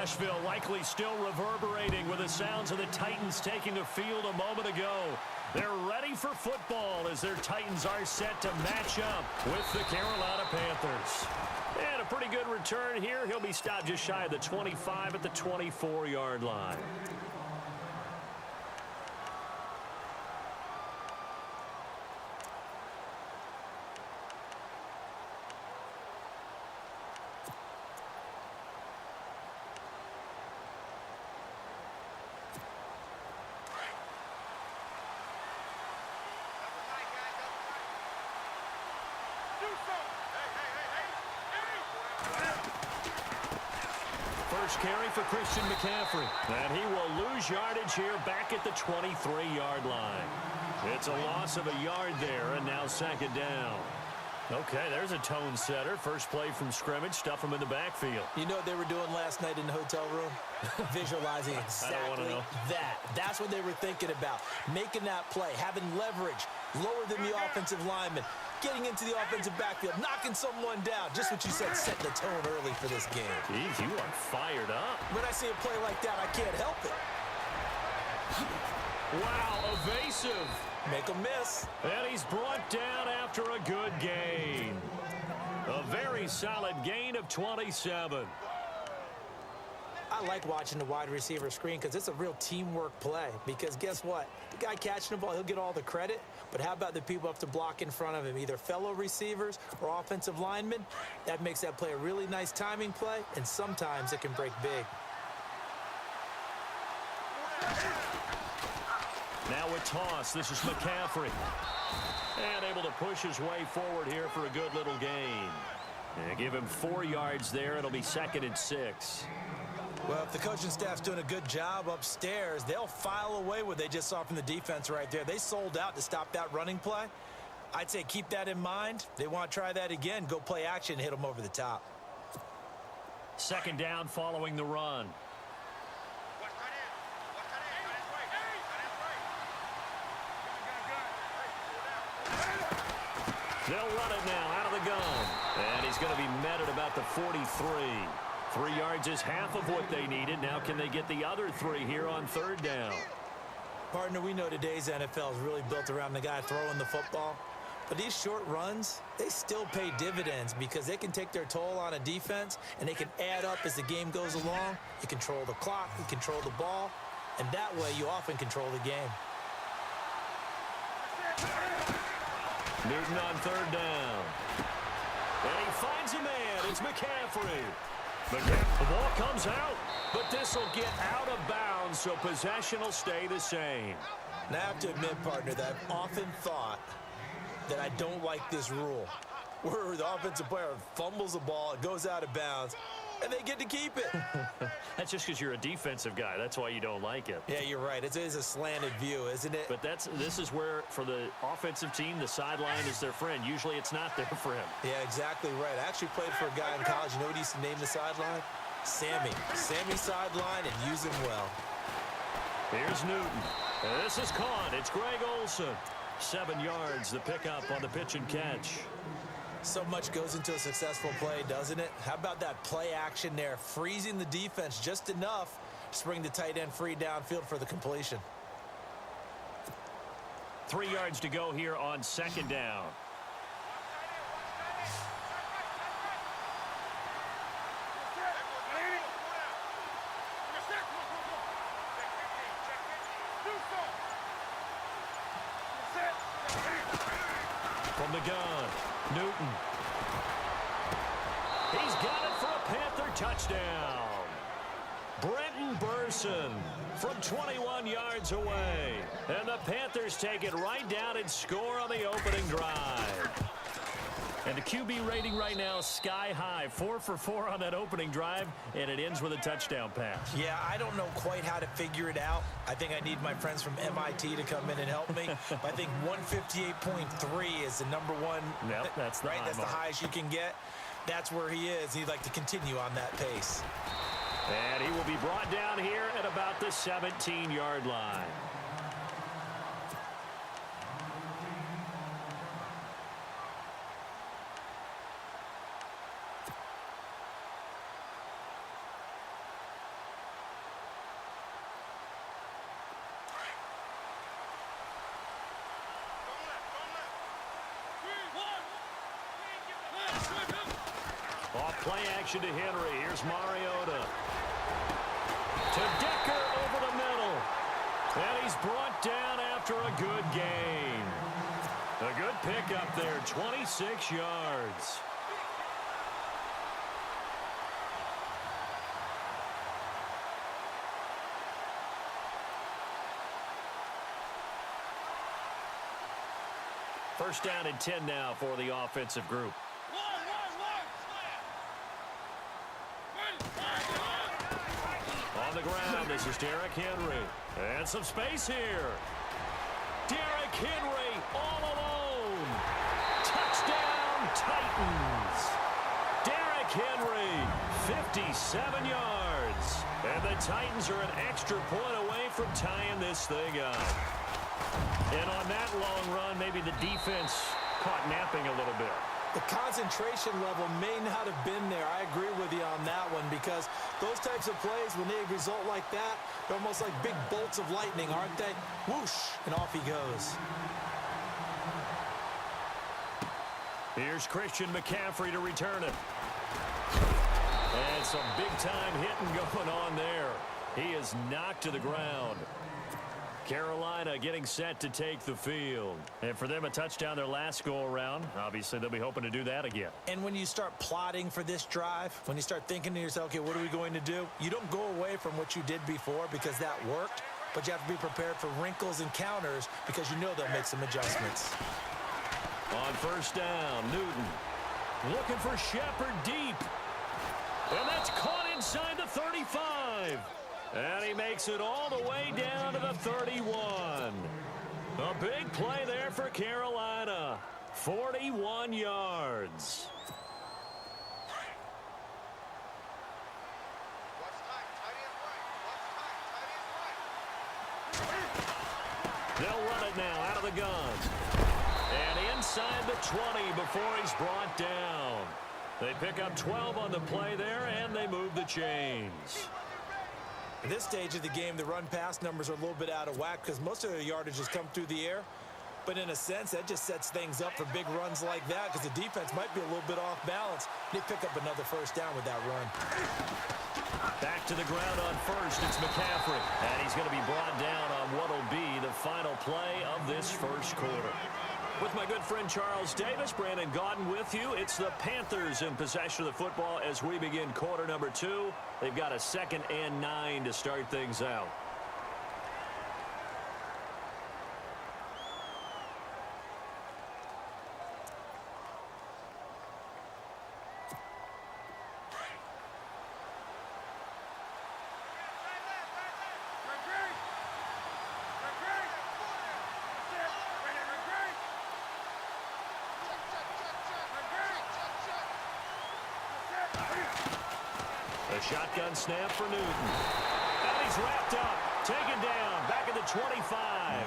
Nashville likely still reverberating with the sounds of the Titans taking the field a moment ago. They're ready for football as their Titans are set to match up with the Carolina Panthers. And a pretty good return here. He'll be stopped just shy of the 25 at the 24-yard line. First carry for Christian McCaffrey. And he will lose yardage here back at the 23-yard line. It's a loss of a yard there, and now second down. Okay, there's a tone setter. First play from scrimmage, stuff him in the backfield. You know what they were doing last night in the hotel room? Visualizing exactly that. That's what they were thinking about. Making that play, having leverage, lower than the offensive lineman, getting into the offensive backfield, knocking someone down. Just what you said, setting the tone early for this game. Jeez, you are fired up. When I see a play like that, I can't help it. Wow, evasive. Make him miss. And he's brought down after a good gain. A very solid gain of 27. I like watching the wide receiver screen because it's a real teamwork play. Because guess what? The guy catching the ball, he'll get all the credit. But how about the people up to block in front of him, either fellow receivers or offensive linemen? That makes that play a really nice timing play, and sometimes it can break big. Now a toss. This is McCaffrey. And able to push his way forward here for a good little gain. And give him 4 yards there. It'll be 2nd and 6. Well, if the coaching staff's doing a good job upstairs, they'll file away what they just saw from the defense right there. They sold out to stop that running play. I'd say keep that in mind. They want to try that again. Go play action, hit them over the top. Second down following the run. They'll run it now out of the gun. And he's going to be met at about the 43. 3 yards is half of what they needed. Now can they get the other 3 here on third down? Partner, we know today's NFL is really built around the guy throwing the football. But these short runs, they still pay dividends because they can take their toll on a defense and they can add up as the game goes along. You control the clock, you control the ball, and that way you often control the game. Newton on third down. And he finds a man. It's McCaffrey. The ball comes out, but this will get out of bounds, so possession will stay the same. Now, I have to admit, partner, that I've often thought that I don't like this rule, where the offensive player fumbles the ball, it goes out of bounds, and they get to keep it. That's just because you're a defensive guy. That's why you don't like it. Yeah, you're right. It is a slanted view, isn't it? But this is where, for the offensive team, the sideline is their friend. Usually it's not there for him. Yeah, exactly right. I actually played for a guy in college. You know what he used to name the sideline? Sammy. Sammy sideline, and use him well. Here's Newton. This is caught. It's Greg Olsen. 7 yards, the pickup on the pitch and catch. So much goes into a successful play, doesn't it? How about that play action there? Freezing the defense just enough to bring the tight end free downfield for the completion. 3 yards to go here on second down. From the gun, Newton. He's got it for a Panther touchdown. Brenton Burson from 21 yards away. And the Panthers take it right down and score on the opening drive. And the QB rating right now is sky high. 4 for 4 on that opening drive, and it ends with a touchdown pass. Yeah, I don't know quite how to figure it out. I think I need my friends from MIT to come in and help me. I think 158.3 is the number one. Yep, that's the right. high That's mark. the highest you can get. That's where he is. He'd like to continue on that pace. And he will be brought down here at about the 17-yard line. play action to Henry. Here's Mariota. To Decker over the middle. And he's brought down after a good gain. A good pickup there, 26 yards. First down and 10 now for the offensive group. On the ground, this is Derrick Henry. And some space here. Derrick Henry all alone. Touchdown, Titans. Derrick Henry, 57 yards. And the Titans are an extra point away from tying this thing up. And on that long run, maybe the defense caught napping a little bit. The concentration level may not have been there. I agree with you on that one because those types of plays, when they result like that, they're almost like big bolts of lightning, aren't they? Whoosh, and off he goes. Here's Christian McCaffrey to return it. And some big-time hitting going on there. He is knocked to the ground. Carolina getting set to take the field. And for them, a touchdown their last go-around. Obviously, they'll be hoping to do that again. And when you start plotting for this drive, when you start thinking to yourself, okay, what are we going to do? You don't go away from what you did before because that worked, but you have to be prepared for wrinkles and counters because you know they'll make some adjustments. On first down, Newton looking for Shepard deep. And that's caught inside the 35. And he makes it all the way down to the 31. A big play there for Carolina. 41 yards. They'll run it now out of the gun. And inside the 20 before he's brought down. They pick up 12 on the play there, and they move the chains. At this stage of the game, the run-pass numbers are a little bit out of whack because most of the yardage has come through the air. But in a sense, that just sets things up for big runs like that because the defense might be a little bit off balance. They pick up another first down with that run. Back to the ground on first. It's McCaffrey. And he's going to be brought down on what will be the final play of this first quarter. With my good friend Charles Davis, Brandon Gaudin with you. It's the Panthers in possession of the football as we begin quarter number 2. They've got a 2nd and 9 to start things out. A shotgun snap for Newton. And he's wrapped up, taken down, back at the 25.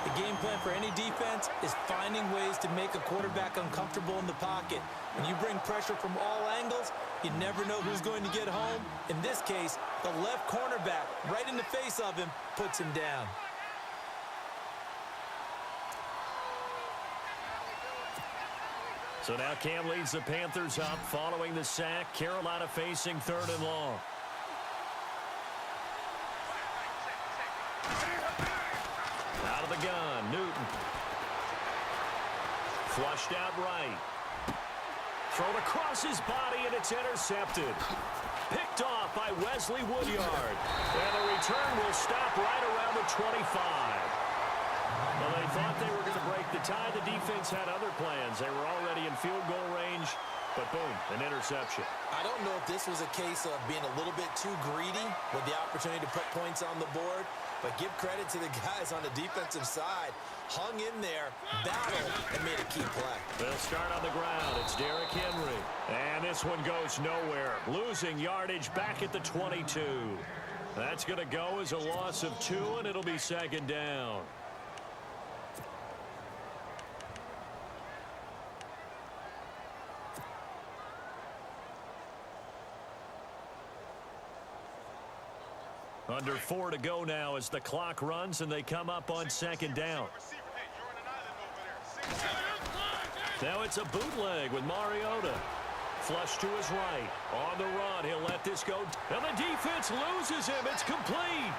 The game plan for any defense is finding ways to make a quarterback uncomfortable in the pocket. When you bring pressure from all angles, you never know who's going to get home. In this case, the left cornerback, right in the face of him, puts him down. So now Cam leads the Panthers up following the sack. Carolina facing 3rd and long. Out of the gun, Newton. Flushed out right. Thrown across his body, and it's intercepted. Picked off by Wesley Woodyard. And the return will stop right around the 25. Well, they thought they were going to break the tie. The defense had other plans. They were already in field goal range, but boom, an interception. I don't know if this was a case of being a little bit too greedy with the opportunity to put points on the board, but give credit to the guys on the defensive side. Hung in there, battled, and made a key play. They'll start on the ground. It's Derrick Henry. And this one goes nowhere. Losing yardage back at the 22. That's going to go as a loss of 2, and it'll be 2nd down. Under 4 to go now as the clock runs and they come up on 2nd down. Now it's a bootleg with Mariota. flush to his right. On the run, he'll let this go. And the defense loses him. It's complete.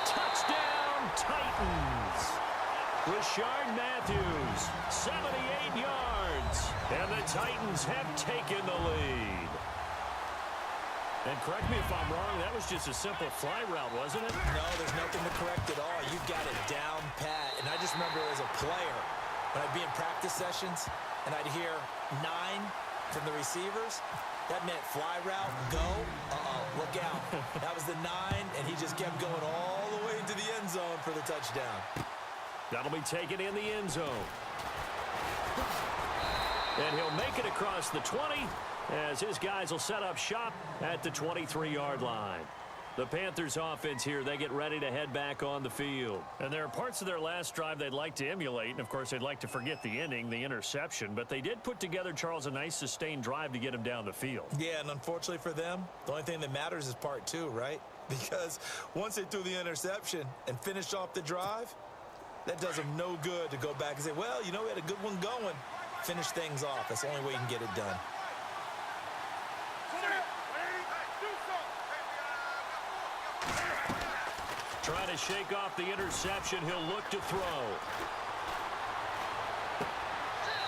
Touchdown, Titans. Rashard Matthews, 78 yards. And the Titans have taken the lead. And correct me if I'm wrong, that was just a simple fly route, wasn't it? No, there's nothing to correct at all. You've got it down pat. And I just remember as a player, when I'd be in practice sessions and I'd hear 9 from the receivers, that meant fly route, go, look out. That was the 9, and he just kept going all the way into the end zone for the touchdown. That'll be taken in the end zone. And he'll make it across the 20 as his guys will set up shop at the 23-yard line. The Panthers offense here, they get ready to head back on the field. And there are parts of their last drive they'd like to emulate. And, of course, they'd like to forget the inning, the interception. But they did put together, Charles, a nice sustained drive to get him down the field. Yeah, and unfortunately for them, the only thing that matters is part 2, right? Because once they threw the interception and finished off the drive, that does them no good to go back and say, well, you know, we had a good one going. Finish things off. That's the only way you can get it done. Trying to shake off the interception. He'll look to throw.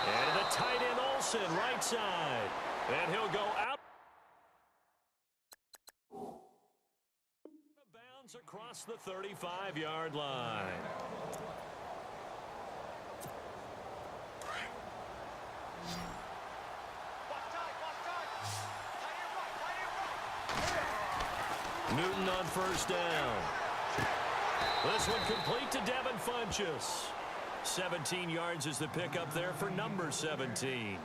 And the tight end Olsen, right side. And he'll go out. Bounds across the 35-yard line. Newton on first down. This one complete to Devin Funchess. 17 yards is the pickup there for number 17.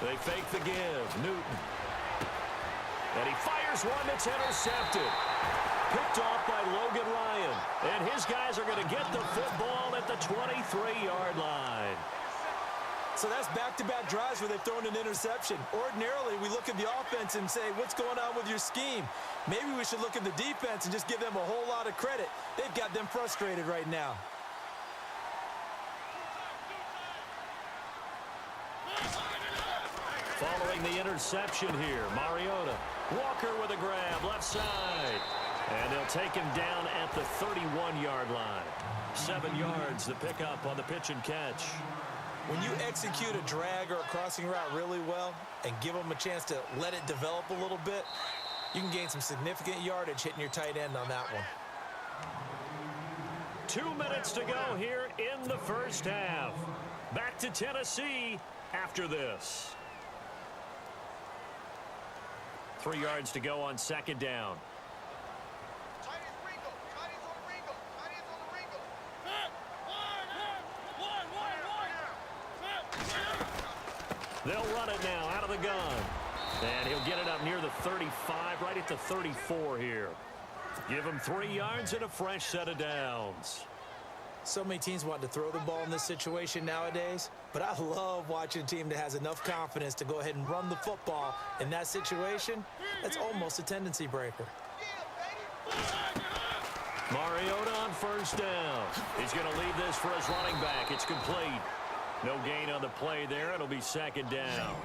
They fake the give. Newton. And he fires one that's intercepted. Picked off by Logan Ryan. And his guys are going to get the football at the 23-yard line. So that's back-to-back drives where they've thrown an interception. Ordinarily, we look at the offense and say, what's going on with your scheme? Maybe we should look at the defense and just give them a whole lot of credit. They've got them frustrated right now. Following the interception here, Mariota. Walker with a grab, left side. And they'll take him down at the 31-yard line. 7 yards, the pickup on the pitch and catch. When you execute a drag or a crossing route really well and give them a chance to let it develop a little bit, you can gain some significant yardage hitting your tight end on that one. 2 minutes to go here in the first half. Back to Tennessee after this. 3 yards to go on second down. They'll run it now out of the gun. And he'll get it up near the 35, right at the 34 here. Give him 3 yards and a fresh set of downs. So many teams want to throw the ball in this situation nowadays, but I love watching a team that has enough confidence to go ahead and run the football in that situation. That's almost a tendency breaker. Mariota on first down. He's going to leave this for his running back. It's complete. No gain on the play there. It'll be second down.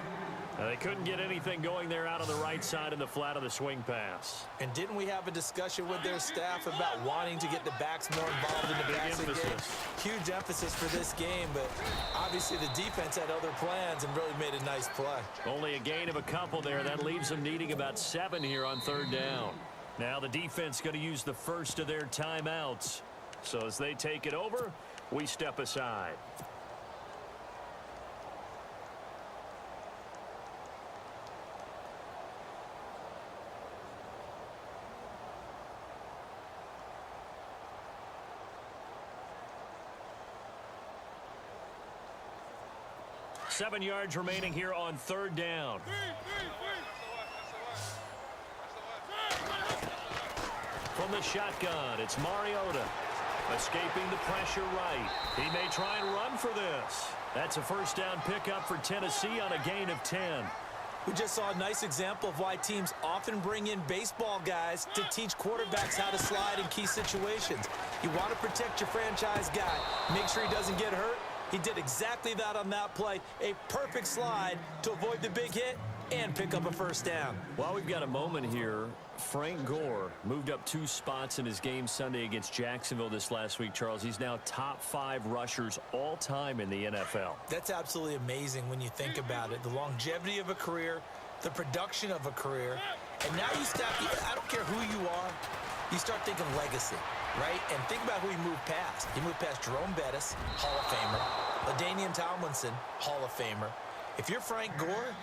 They couldn't get anything going there out on the right side in the flat of the swing pass. And didn't we have a discussion with their staff about wanting to get the backs more involved in the passing game? Huge emphasis for this game, but obviously the defense had other plans and really made a nice play. Only a gain of a couple there. That leaves them needing about 7 here on third down. Now the defense going to use the first of their timeouts. So as they take it over, we step aside. Seven yards remaining here on third down. From From the shotgun, it's Mariota. Escaping the pressure right. He may try and run for this. That's a first down pickup for Tennessee on a gain of 10. We just saw a nice example of why teams often bring in baseball guys to teach quarterbacks how to slide in key situations. You want to protect your franchise guy. Make sure he doesn't get hurt. He did exactly that on that play. A perfect slide to avoid the big hit and pick up a first down. While we've got a moment here, Frank Gore moved up 2 spots in his game Sunday against Jacksonville this last week, Charles. He's now top 5 rushers all time in the NFL. That's absolutely amazing when you think about it. The longevity of a career, the production of a career, and now you start, I don't care who you are, you start thinking legacy, right? And think about who he moved past. He moved past Jerome Bettis, Hall of Famer, LaDainian Tomlinson, Hall of Famer. If you're Frank Gore,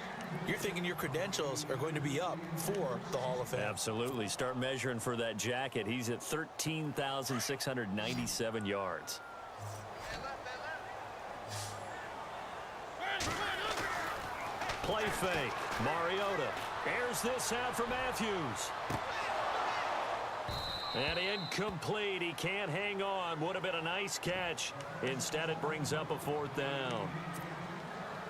you're thinking your credentials are going to be up for the Hall of Fame. Absolutely. Start measuring for that jacket. He's at 13,697 yards. Play fake. Mariota airs this out for Matthews. And incomplete. He can't hang on. Would have been a nice catch. Instead, it brings up a 4th down.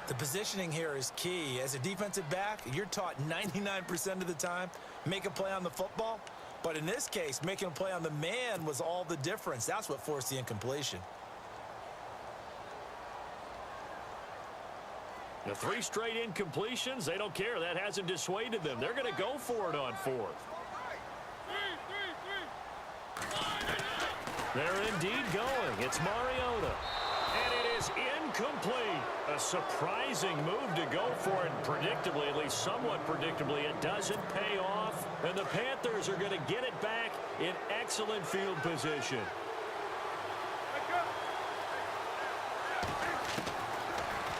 The positioning here is key. As a defensive back, you're taught 99% of the time, make a play on the football. But in this case, making a play on the man was all the difference. That's what forced the incompletion. The 3 straight incompletions, they don't care. That hasn't dissuaded them. They're going to go for it on 4th. They're indeed going. It's Mariota. And it is incomplete. A surprising move to go for it. Predictably, at least somewhat predictably, it doesn't pay off. And the Panthers are going to get it back in excellent field position.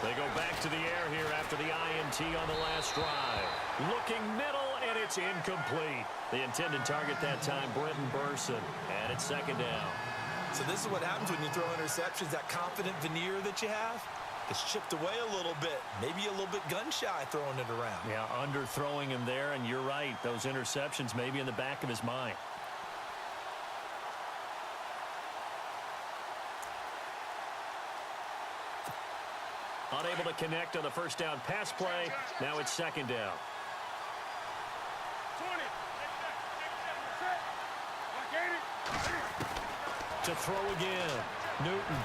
They go back to the air here after the INT on the last drive. Looking middle, and it's incomplete. The intended target that time, Brenton Burson. And it's 2nd down. So this is what happens when you throw interceptions. That confident veneer that you have gets chipped away a little bit. Maybe a little bit gun-shy throwing it around. Yeah, underthrowing him there, and you're right. Those interceptions may be in the back of his mind. Unable to connect on the first down pass play. Now it's 2nd down. To throw again. Newton.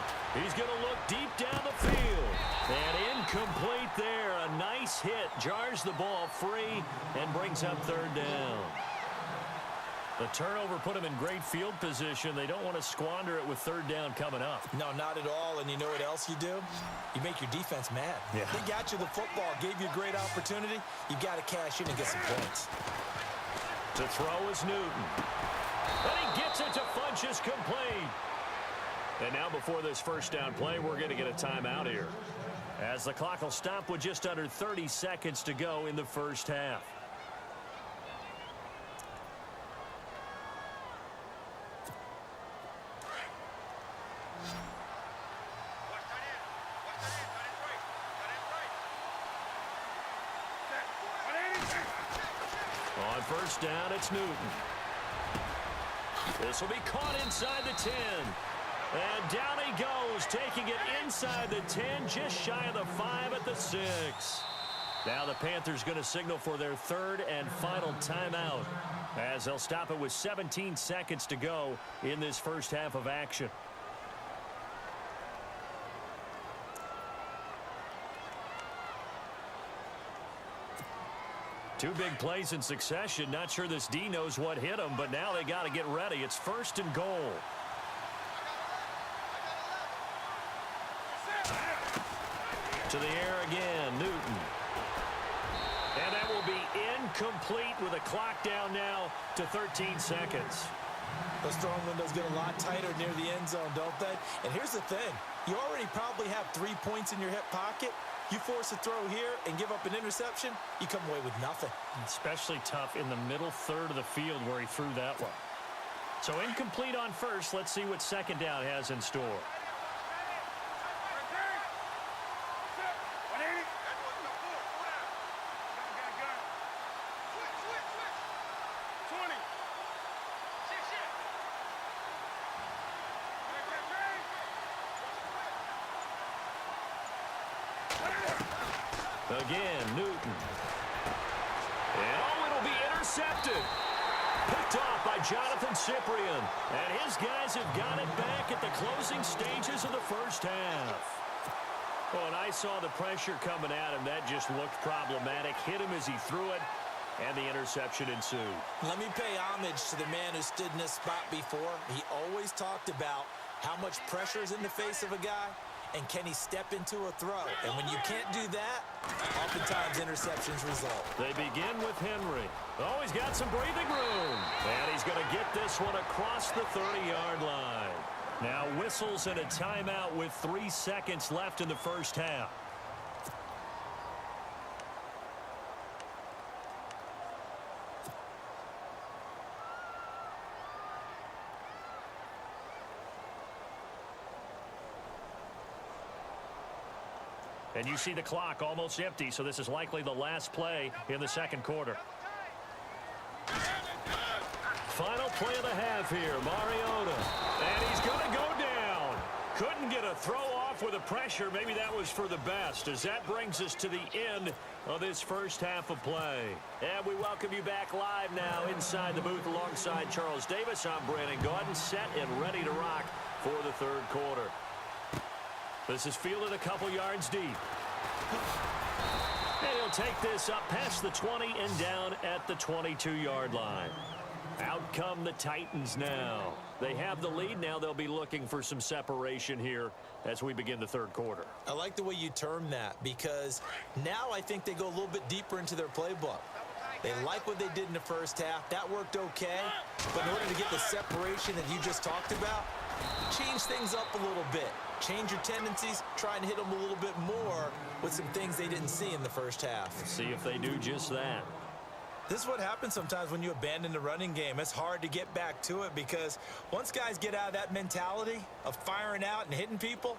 He's going to look deep down the field. And incomplete there. A nice hit. Jars the ball free and brings up 3rd down. The turnover put him in great field position. They don't want to squander it with 3rd down coming up. No, not at all. And you know what else you do? You make your defense mad. Yeah. They got you the football, gave you a great opportunity. You got to cash in and get some points. To throw is Newton. And he gets it to Funchess complete. And now before this first down play, we're going to get a timeout here, as the clock will stop with just under 30 seconds to go in the first half. On first down, it's Newton. This will be caught inside the 10. And down he goes, taking it inside the 10, just shy of the 5 at the 6. Now the Panthers going to signal for their 3rd and final timeout, as they'll stop it with 17 seconds to go in this first half of action. Two big plays in succession. Not sure this D knows what hit him, but now they got to get ready. It's 1st and goal. To the air again, Newton. And that will be incomplete with a clock down now to 13 seconds. Those throwing windows get a lot tighter near the end zone, don't they? And here's the thing. You already probably have 3 points in your hip pocket. You force a throw here and give up an interception, you come away with nothing. Especially tough in the middle third of the field where he threw that one. So incomplete on first. Let's see what 2nd down has in store. Again, Newton. And it'll be intercepted. Picked off by Jonathan Cyprien. And his guys have got it back at the closing stages of the first half. Oh, and I saw the pressure coming at him. That just looked problematic. Hit him as he threw it, and the interception ensued. Let me pay homage to the man who stood in this spot before. He always talked about how much pressure is in the face of a guy, and can he step into a throw? And when you can't do that, oftentimes interceptions result. They begin with Henry. Oh, he's got some breathing room. And he's going to get this one across the 30-yard line. Now whistles and a timeout with 3 seconds left in the first half. And you see the clock almost empty, so this is likely the last play in the second quarter. Final play of the half here, Mariota. And he's going to go down. Couldn't get a throw off with the pressure. Maybe that was for the best, as that brings us to the end of this first half of play. And we welcome you back live now inside the booth alongside Charles Davis. I'm Brandon Gaudin, set and ready to rock for the third quarter. This is fielded a couple yards deep. And he'll take this up past the 20 and down at the 22-yard line. Out come the Titans now. They have the lead. Now they'll be looking for some separation here as we begin the third quarter. I like the way you term that, because now I think they go a little bit deeper into their playbook. They like what they did in the first half. That worked okay. But in order to get the separation that you just talked about, change things up a little bit. Change your tendencies, try and hit them a little bit more with some things they didn't see in the first half. Let's see if they do just that. This is what happens sometimes when you abandon the running game. It's hard to get back to it, because once guys get out of that mentality of firing out and hitting people,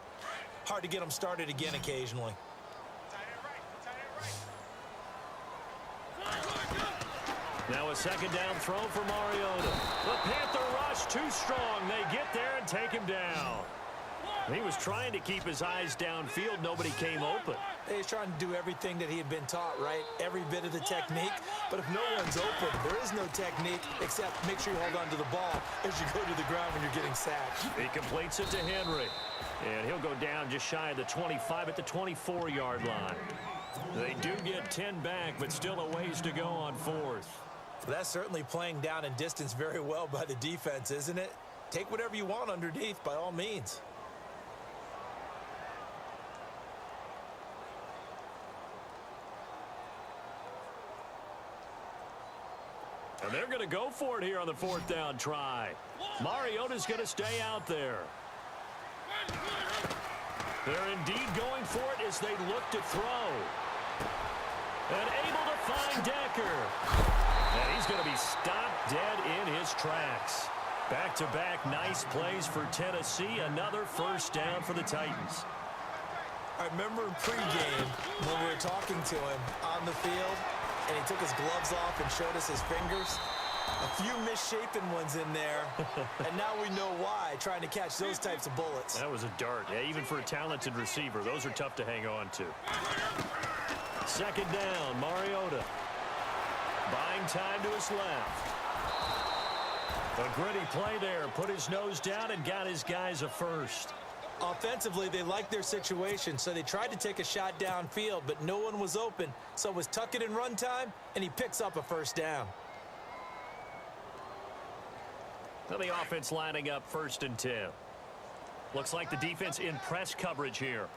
hard to get them started again occasionally. Now a second down throw for Mariota. The Panther rush too strong. They get there and take him down. He was trying to keep his eyes downfield. Nobody came open. He's trying to do everything that he had been taught, right? Every bit of the technique. But if no one's open, there is no technique except make sure you hold on to the ball as you go to the ground when you're getting sacked. He completes it to Henry. And he'll go down just shy of the 25 at the 24-yard line. They do get 10 back, but still a ways to go on fourth. That's certainly playing down in distance very well by the defense, isn't it? Take whatever you want underneath by all means. And they're going to go for it here on the fourth down try. Mariota's going to stay out there. They're indeed going for it as they look to throw. And able to find Decker. And he's going to be stopped dead in his tracks. Back-to-back nice plays for Tennessee. Another first down for the Titans. I remember in pregame when we were talking to him on the field, and he took his gloves off and showed us his fingers. A few misshapen ones in there, and now we know why, trying to catch those types of bullets. That was a dart. Yeah, even for a talented receiver, those are tough to hang on to. Second down, Mariota. Buying time to his left. A gritty play there. Put his nose down and got his guys a first. Offensively, they liked their situation, so they tried to take a shot downfield, but no one was open. So it was tuck it in run time, and he picks up a first down. So the offense lining up 1st and 10. Looks like the defense in press coverage here.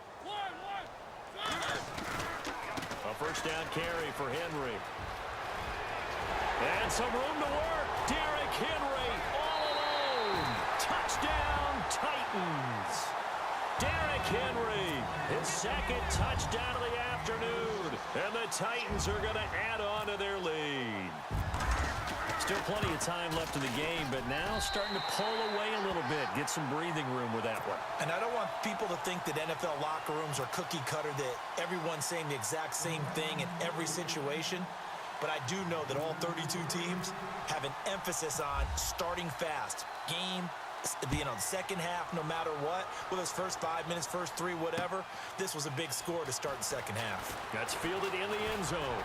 A first down carry for Henry. And some room to work. Derrick Henry all alone. Touchdown, Titans. Derrick Henry, his second touchdown of the afternoon. And the Titans are going to add on to their lead. Still plenty of time left in the game, but now starting to pull away a little bit. Get some breathing room with that one. And I don't want people to think that NFL locker rooms are cookie cutter, that everyone's saying the exact same thing in every situation. But I do know that all 32 teams have an emphasis on starting fast, game being on second half, no matter what, with his first 5 minutes, first 3, whatever, this was a big score to start the second half. That's fielded in the end zone.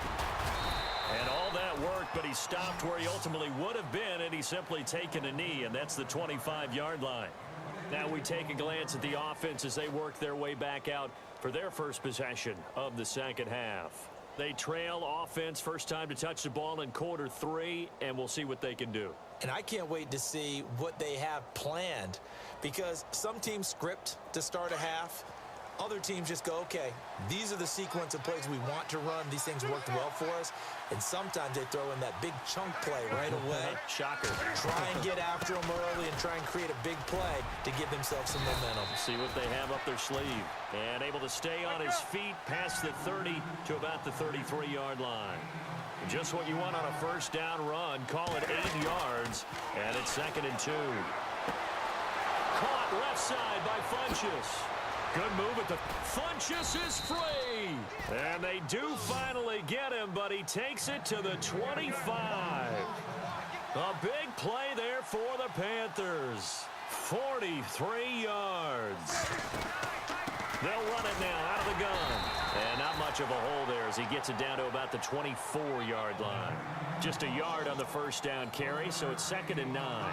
And all that work, but he stopped where he ultimately would have been, and he's simply taken a knee, and that's the 25-yard line. Now we take a glance at the offense as they work their way back out for their first possession of the second half. They trail offense, first time to touch the ball in quarter 3, and we'll see what they can do. And I can't wait to see what they have planned, because some teams script to start a half. Other teams just go, okay, these are the sequence of plays we want to run. These things worked well for us. And sometimes they throw in that big chunk play right away. Shocker. Try and get after them early and try and create a big play to give themselves some momentum. See what they have up their sleeve. And able to stay on his feet past the 30 to about the 33-yard line. Just what you want on a first down run. Call it 8 yards. And it's 2nd and 2. Caught left side by Funchess. Good move at the... Funchess is free. And they do finally get him, but he takes it to the 25. A big play there for the Panthers. 43 yards. They'll run it now out of the gun. And not much of a hole there as he gets it down to about the 24-yard line. Just a yard on the first down carry, so it's 2nd and 9.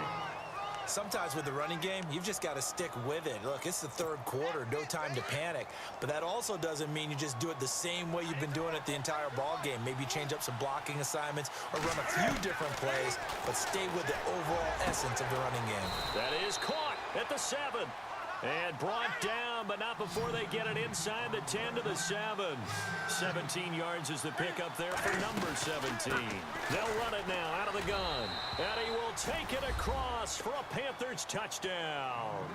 Sometimes with the running game, you've just got to stick with it. Look, it's the third quarter, no time to panic. But that also doesn't mean you just do it the same way you've been doing it the entire ball game. Maybe change up some blocking assignments or run a few different plays, but stay with the overall essence of the running game. That is caught at the 7. And brought down, but not before they get it inside the 10 to the 7. 17 yards is the pickup there for number 17. They'll run it now out of the gun. And he will take it across for a Panthers touchdown.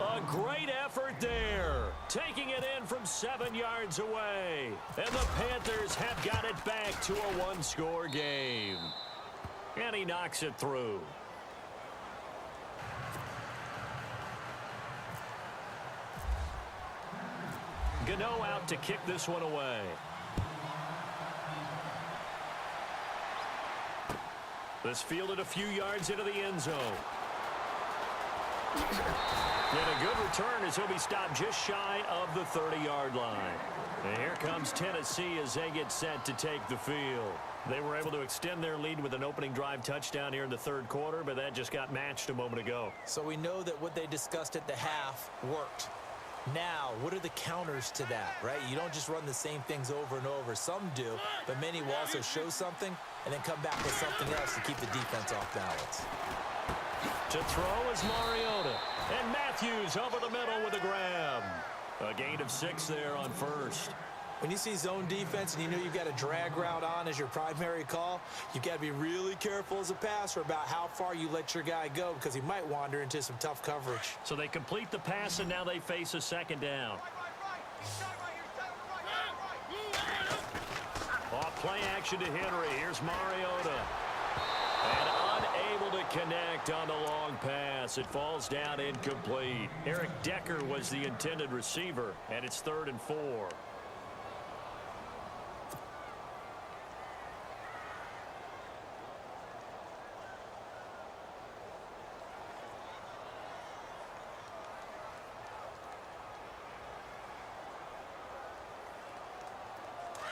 A great effort there. Taking it in from 7 yards away. And the Panthers have got it back to a one-score game. And he knocks it through. Gano out to kick this one away. This fielded a few yards into the end zone. And a good return as he'll be stopped just shy of the 30-yard line. And here comes Tennessee as they get set to take the field. They were able to extend their lead with an opening drive touchdown here in the third quarter, but that just got matched a moment ago. So we know that what they discussed at the half worked. Now, what are the counters to that, right? You don't just run the same things over and over. Some do, but many will also show something and then come back with something else to keep the defense off balance. To throw is Mariota. And Matthews over the middle with a grab. A gain of 6 there on first. When you see zone defense and you know you've got a drag route on as your primary call, you've got to be really careful as a passer about how far you let your guy go because he might wander into some tough coverage. So they complete the pass, and now they face a second down. Off play action to Henry. Here's Mariota. And unable to connect on the long pass. It falls down incomplete. Eric Decker was the intended receiver, and it's 3rd and 4.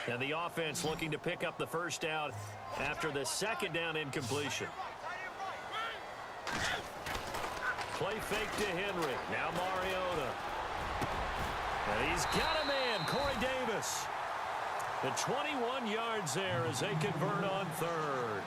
And the offense looking to pick up the first down after the second down incompletion. Play fake to Henry. Now Mariota. And he's got a man, Corey Davis. The 21 yards there as they convert on 3rd.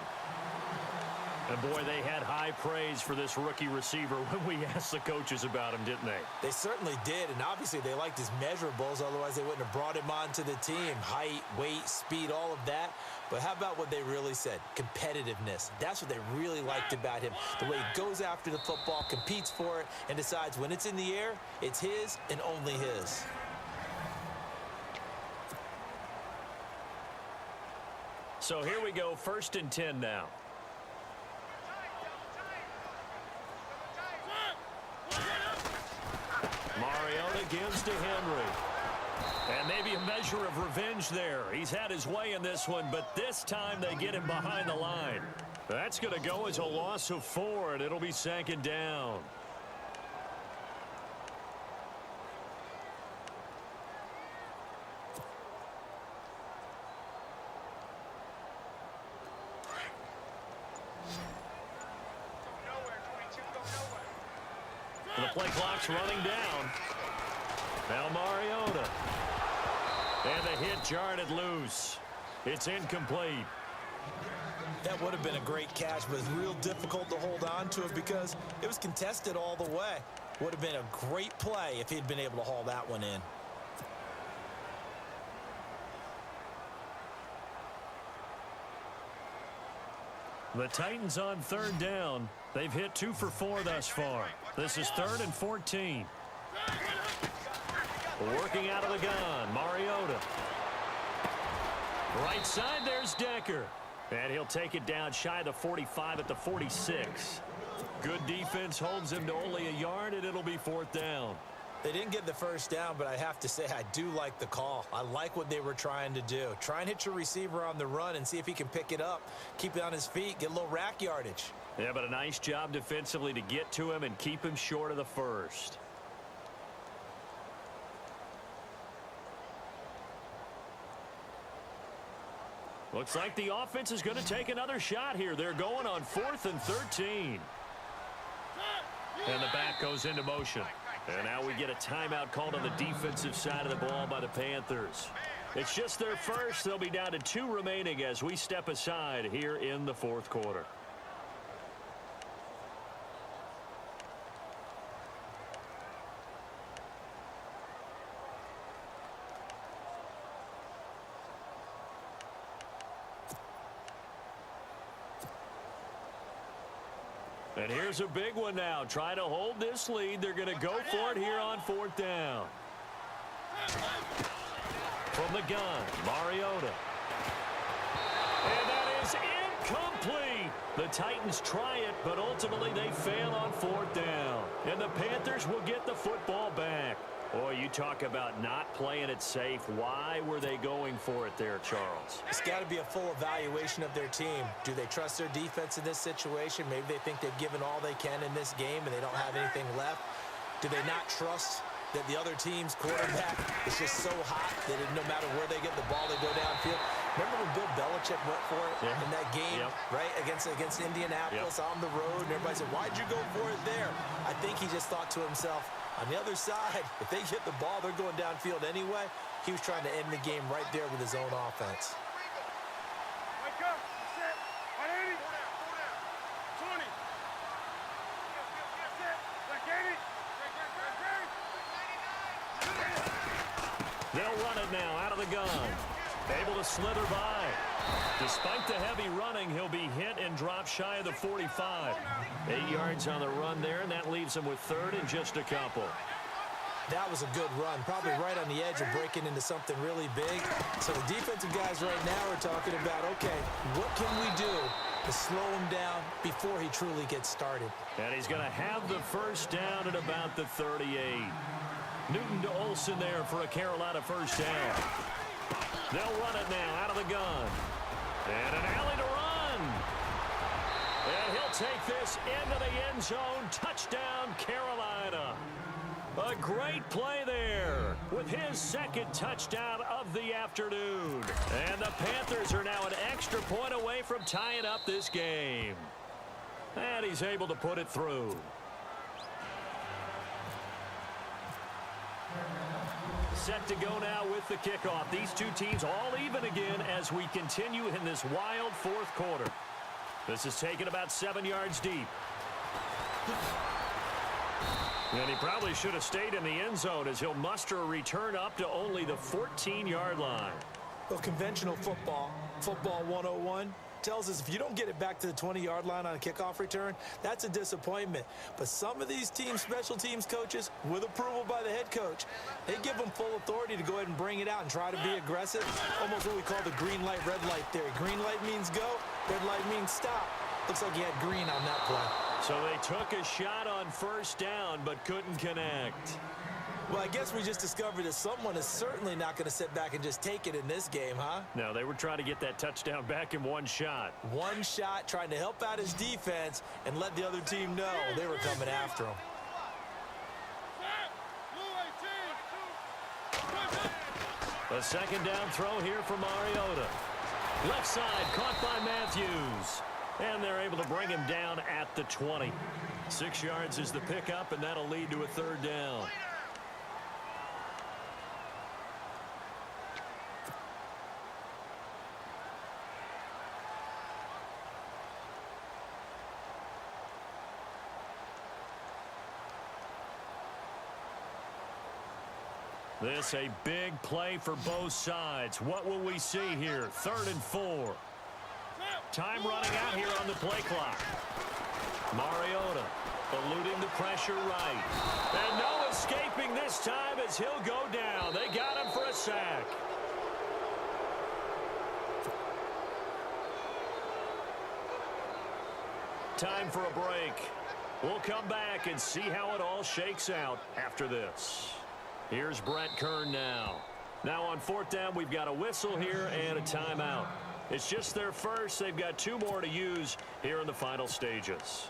And, boy, they had high praise for this rookie receiver when we asked the coaches about him, didn't they? They certainly did, and obviously they liked his measurables. Otherwise, they wouldn't have brought him onto the team. Height, weight, speed, all of that. But how about what they really said? Competitiveness. That's what they really liked about him. The way he goes after the football, competes for it, and decides when it's in the air, it's his and only his. So here we go, 1st and 10 now. Mariota gives to Henry. And maybe a measure of revenge there. He's had his way in this one, but this time they get him behind the line. That's going to go as a loss of 4, and it'll be 2nd down. play clock's running down. Now Mariota. And the hit jarred it loose. It's incomplete. That would have been a great catch, but it's real difficult to hold on to it because it was contested all the way. Would have been a great play if he'd been able to haul that one in. The Titans on third down. They've hit 2 for 4 thus far. This is 3rd and 14. Working out of the gun, Mariota. Right side, there's Decker. And he'll take it down shy of the 45 at the 46. Good defense holds him to only a yard, and it'll be 4th down. They didn't get the first down, but I have to say I do like the call. I like what they were trying to do. Try and hit your receiver on the run and see if he can pick it up, keep it on his feet, get a little rack yardage. Yeah, but a nice job defensively to get to him and keep him short of the first. Looks like the offense is going to take another shot here. They're going on 4th and 13. And the back goes into motion. And now we get a timeout called on the defensive side of the ball by the Panthers. It's just their first. They'll be down to 2 remaining as we step aside here in the 4th quarter. And here's a big one now. Trying to hold this lead. They're going to go for it here on 4th down. From the gun, Mariota. And that is incomplete. The Titans try it, but ultimately they fail on 4th down. And the Panthers will get the football back. Boy, you talk about not playing it safe. Why were they going for it there, Charles? It's got to be a full evaluation of their team. Do they trust their defense in this situation? Maybe they think they've given all they can in this game and they don't have anything left. Do they not trust that the other team's quarterback is just so hot that no matter where they get the ball, they go downfield? Remember when Bill Belichick went for it in that game, right, against Indianapolis on the road, and everybody said, why'd you go for it there? I think he just thought to himself, on the other side, if they get the ball, they're going downfield anyway. He was trying to end the game right there with his own offense. They'll run it now out of the gun. Able to slither by. Despite the heavy running, he'll be hit and drop shy of the 45. 8 yards on the run there, and that leaves him with 3rd and just a couple. That was a good run, probably right on the edge of breaking into something really big. So the defensive guys right now are talking about, okay, what can we do to slow him down before he truly gets started? And he's going to have the first down at about the 38. Newton to Olsen there for a Carolina first down. They'll run it now out of the gun. And an alley to run. And he'll take this into the end zone. Touchdown, Carolina. A great play there with his 2nd touchdown of the afternoon. And the Panthers are now an extra point away from tying up this game. And he's able to put it through. Set to go now with the kickoff. These two teams all even again as we continue in this wild 4th quarter. This is taken about 7 yards deep. And he probably should have stayed in the end zone as he'll muster a return up to only the 14-yard line. Well, conventional football 101, tells us if you don't get it back to the 20-yard line on a kickoff return, that's a disappointment. But some of these teams, special teams coaches, with approval by the head coach, they give them full authority to go ahead and bring it out and try to be aggressive. Almost what we call the green light, red light theory. Green light means go, red light means stop. Looks like he had green on that play. So they took a shot on first down but couldn't connect. Well, I guess we just discovered that someone is certainly not going to sit back and just take it in this game, huh? No, they were trying to get that touchdown back in one shot. One shot, trying to help out his defense and let the other team know they were coming after him. A 2nd down throw here for Mariota. Left side, caught by Matthews. And they're able to bring him down at the 20. 6 yards is the pickup, and that'll lead to a third down. This a big play for both sides. What will we see here? 3rd and 4. Time running out here on the play clock. Mariota eluding the pressure right. And no escaping this time as he'll go down. They got him for a sack. Time for a break. We'll come back and see how it all shakes out after this. Here's Brent Kern now. Now on 4th down, we've got a whistle here and a timeout. It's just their first. They've got 2 more to use here in the final stages.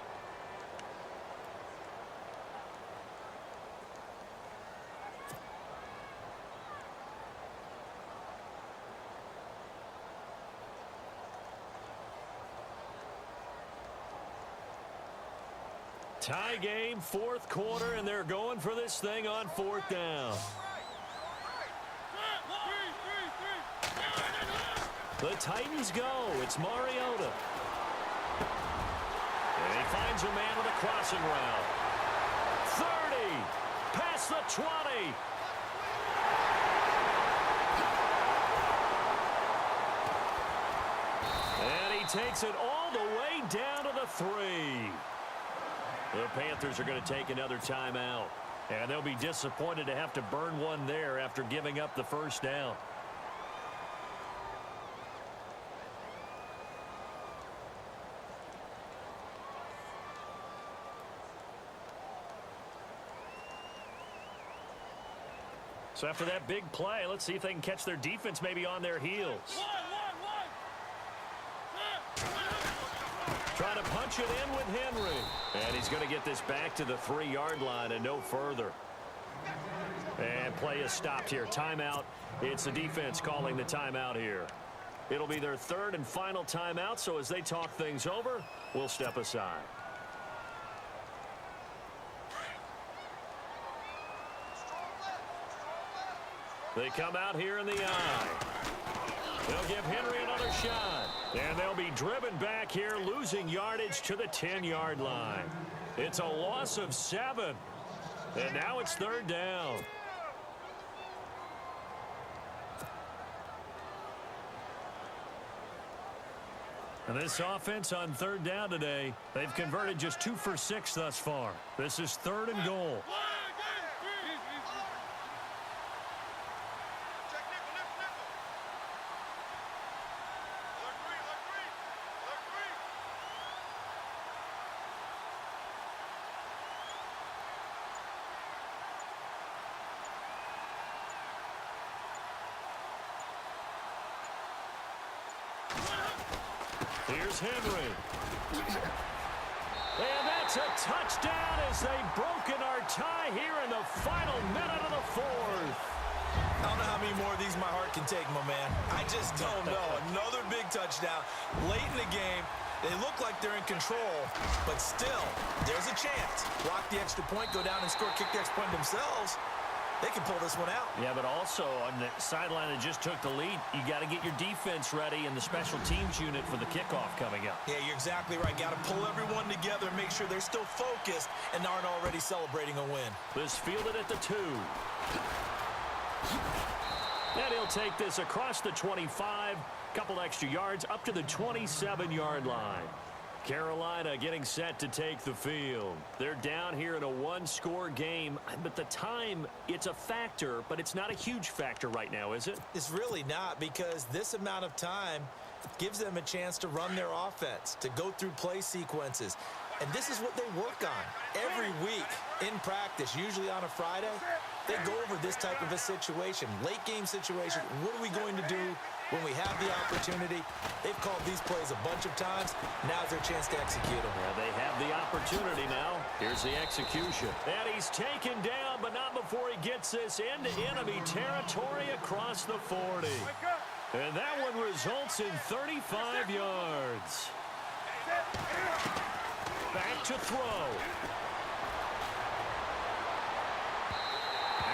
Tie game, 4th quarter, and they're going for this thing on 4th down. The Titans go. It's Mariota. And he finds a man with a crossing route. 30. Past the 20. And he takes it all the way down to the 3. The Panthers are going to take another timeout. And they'll be disappointed to have to burn one there after giving up the first down. So after that big play, let's see if they can catch their defense maybe on their heels. Trying to punch it in with Henry. And he's going to get this back to the 3-yard line and no further. And play is stopped here. Timeout. It's the defense calling the timeout here. It'll be their 3rd and final timeout, so as they talk things over, we'll step aside. They come out here in the eye. They'll give Henry another shot. And they'll be driven back here, losing yardage to the 10-yard line. It's a loss of 7. And now it's 3rd down. And this offense on 3rd down today, they've converted just 2 for 6 thus far. This is 3rd and goal. Here's Henry. And that's a touchdown as they've broken our tie here in the final minute of the 4th. I don't know how many more of these my heart can take, my man. I just don't know. Another big touchdown late in the game. They look like they're in control, but still, there's a chance. Block the extra point, go down and score, kick the extra point themselves. They can pull this one out. Yeah, but also on the sideline that just took the lead, you got to get your defense ready and the special teams unit for the kickoff coming up. Yeah, you're exactly right. Got to pull everyone together, make sure they're still focused and aren't already celebrating a win. This fielded at the 2. And he'll take this across the 25, couple extra yards up to the 27-yard line. Carolina getting set to take the field. They're down here in a 1-score game, but the time, it's a factor, but it's not a huge factor right now, is it? It's really not, because this amount of time gives them a chance to run their offense, to go through play sequences. And this is what they work on every week in practice, usually on a Friday. They go over this type of a situation, late game situation. What are we going to do when we have the opportunity? They've called these plays a bunch of times. Now's their chance to execute them. Yeah, they have the opportunity now. Here's the execution. And he's taken down, but not before he gets this into enemy territory across the 40. And that one results in 35 yards. Back to throw.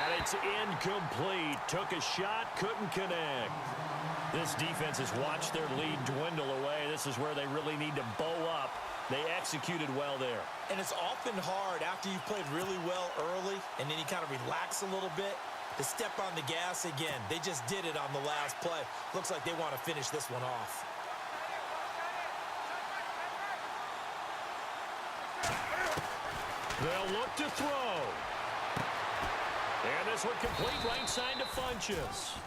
And it's incomplete. Took a shot, couldn't connect. This defense has watched their lead dwindle away. This is where they really need to bow up. They executed well there. And it's often hard after you've played really well early and then you kind of relax a little bit to step on the gas again. They just did it on the last play. Looks like they want to finish this one off. They'll look to throw. And this one complete right side to Funchess.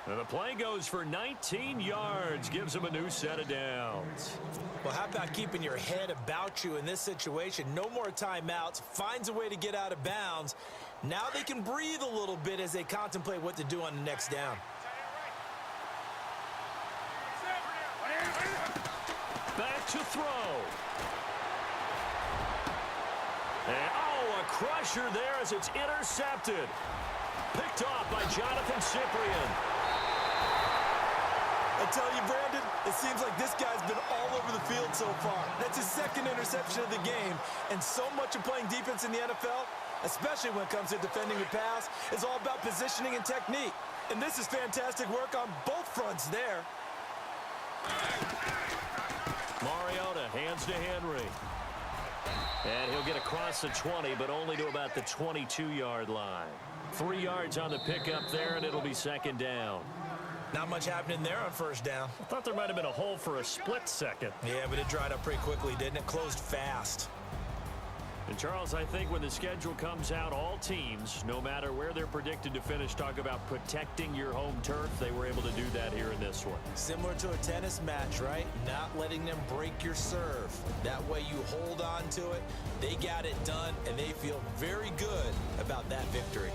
And the play goes for 19 yards, gives them a new set of downs. Well, how about keeping your head about you in this situation? No more timeouts. Finds a way to get out of bounds. Now they can breathe a little bit as they contemplate what to do on the next down. Back to throw. And, oh, a crusher there as it's intercepted. Picked off by Jonathan Cyprien. I tell you, Brandon, it seems like this guy's been all over the field so far. That's his second interception of the game, and so much of playing defense in the NFL, especially when it comes to defending the pass, is all about positioning and technique. And this is fantastic work on both fronts there. Mariota hands to Henry. And he'll get across the 20, but only to about the 22-yard line. 3 yards on the pickup there, and it'll be second down. Not much happening there on first down. I thought there might have been a hole for a split second. Yeah, but it dried up pretty quickly, didn't it? Closed fast. And, Charles, I think when the schedule comes out, all teams, no matter where they're predicted to finish, talk about protecting your home turf. They were able to do that here in this one. Similar to a tennis match, right? Not letting them break your serve. That way you hold on to it. They got it done, and they feel very good about that victory.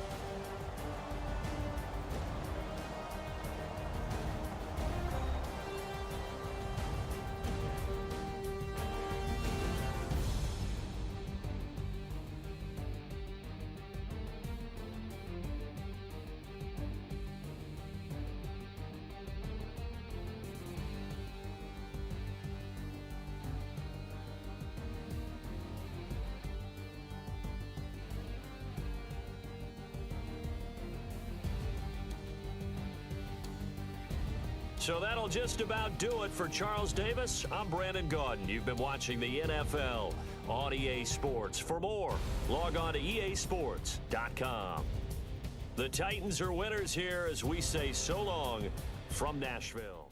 So that'll just about do it for Charles Davis. I'm Brandon Gaudin. You've been watching the NFL on EA Sports. For more, log on to easports.com. The Titans are winners here as we say so long from Nashville.